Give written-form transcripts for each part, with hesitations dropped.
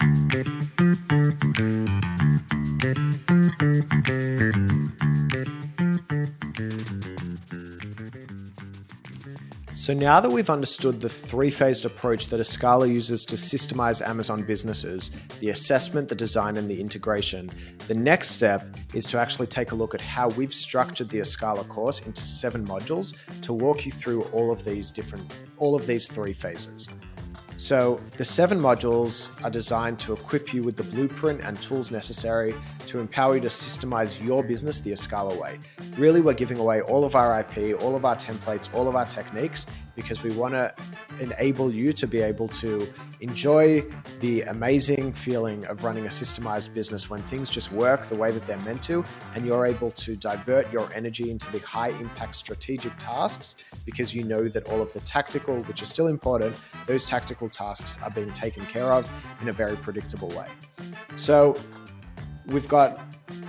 So now that we've understood the three-phased approach that Escala uses to systemize Amazon businesses, the assessment, the design, and the integration, the next step is to actually take a look at how we've structured the Escala course into 7 modules to walk you through all of these three phases. So the 7 modules are designed to equip you with the blueprint and tools necessary to empower you to systemize your business the Escala way. Really, we're giving away all of our IP, all of our templates, all of our techniques, because we want to enable you to be able to enjoy the amazing feeling of running a systemized business when things just work the way that they're meant to, and you're able to divert your energy into the high impact strategic tasks because you know that all of the tactical, which is still important, those tactical tasks are being taken care of in a very predictable way. So we've got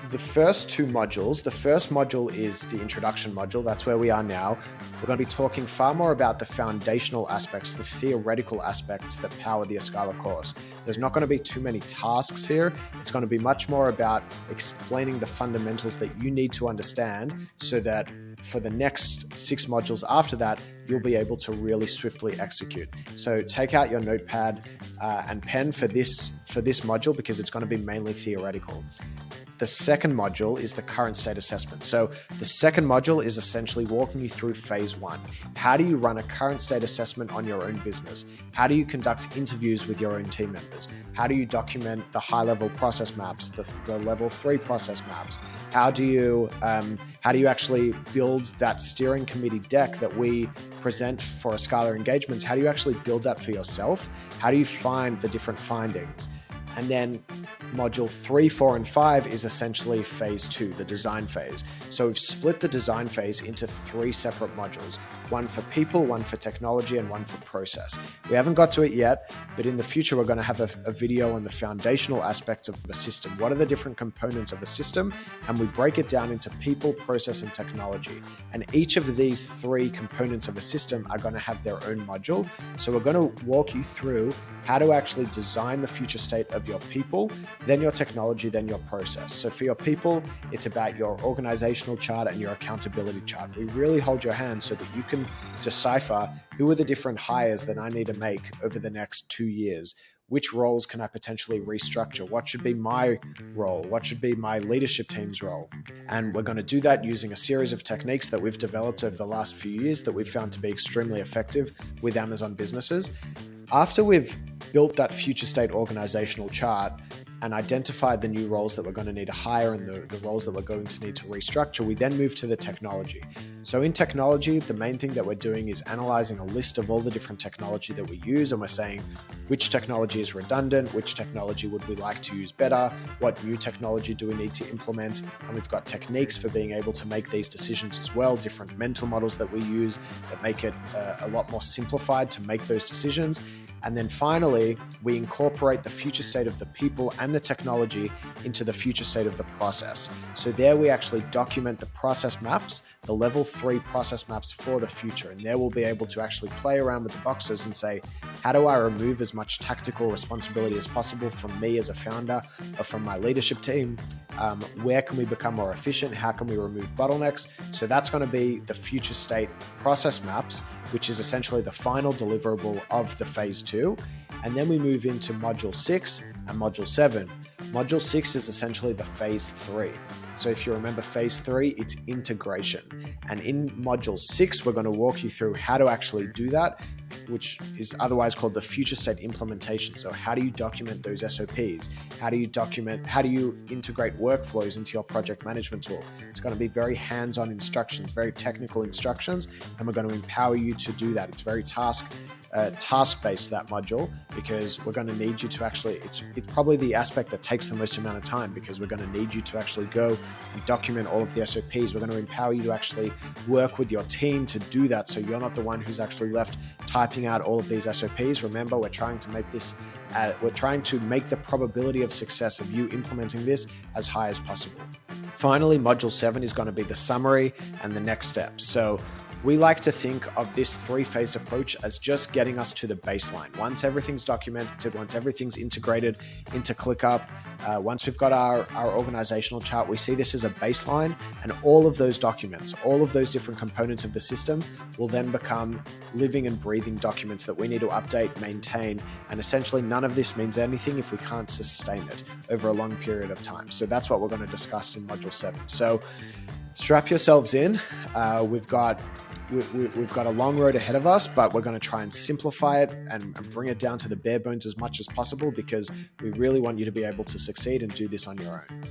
the first 2 modules. The first module is the introduction module. That's where we are now. We're going to be talking far more about the foundational aspects, the theoretical aspects that power the Escala course. There's not going to be too many tasks here. It's going to be much more about explaining the fundamentals that you need to understand so that for the next 6 modules after that, you'll be able to really swiftly execute. So take out your notepad and pen for this module because it's going to be mainly theoretical. The second module is the current state assessment. So the second module is essentially walking you through phase 1. How do you run a current state assessment on your own business? How do you conduct interviews with your own team members? How do you document the high-level process maps, the level 3 process maps? How do you actually build that steering committee deck that we present for Escala engagements? How do you actually build that for yourself? How do you find the different findings? And then module 3, 4, and 5 is essentially phase 2, the design phase. So we've split the design phase into 3 separate modules, one for people, one for technology, and one for process. We haven't got to it yet, but in the future, we're going to have a video on the foundational aspects of a system. What are the different components of a system? And we break it down into people, process, and technology. And each of these 3 components of a system are going to have their own module. So we're going to walk you through how to actually design the future state of your people, then your technology, then your process. So for your people, it's about your organizational chart and your accountability chart. We really hold your hand so that you can decipher who are the different hires that I need to make over the next 2 years. Which roles can I potentially restructure? What should be my role? What should be my leadership team's role? And we're going to do that using a series of techniques that we've developed over the last few years that we've found to be extremely effective with Amazon businesses. After we've built that future state organizational chart and identified the new roles that we're going to need to hire and the roles that we're going to need to restructure, we then move to the technology. So in technology, the main thing that we're doing is analyzing a list of all the different technology that we use, and we're saying which technology is redundant, which technology would we like to use better, what new technology do we need to implement, and we've got techniques for being able to make these decisions as well, different mental models that we use that make it a lot more simplified to make those decisions. And then finally, we incorporate the future state of the people and the technology into the future state of the process. So there we actually document the process maps, the level 3 process maps for the future. And there we'll be able to actually play around with the boxes and say, how do I remove as much tactical responsibility as possible from me as a founder or from my leadership team? Where can we become more efficient? How can we remove bottlenecks? So that's going to be the future state process maps, which is essentially the final deliverable of the phase 2. And then we move into module 6 and module 7. Module 6 is essentially the phase 3. So if you remember phase 3, it's integration. And in module 6, we're going to walk you through how to actually do that, which is otherwise called the future state implementation. So how do you document those SOPs? How do you integrate workflows into your project management tool? It's going to be very hands-on instructions, very technical instructions, and we're going to empower you to do that. It's very task-based, that module, because we're going to need you to actually, it's probably the aspect that takes the most amount of time, because we're going to need you to actually go and document all of the SOPs. We're going to empower you to actually work with your team to do that, so you're not the one who's actually left typing out all of these SOPs. Remember, we're trying to make the probability of success of you implementing this as high as possible. Finally, module 7 is going to be the summary and the next steps. So We like to think of this three-phased approach as just getting us to the baseline. Once everything's documented, once everything's integrated into ClickUp, once we've got our organizational chart, we see this as a baseline, and all of those documents, all of those different components of the system will then become living and breathing documents that we need to update, maintain, and essentially none of this means anything if we can't sustain it over a long period of time. So that's what we're going to discuss in Module 7. So strap yourselves in. We've got a long road ahead of us, but we're going to try and simplify it and bring it down to the bare bones as much as possible, because we really want you to be able to succeed and do this on your own.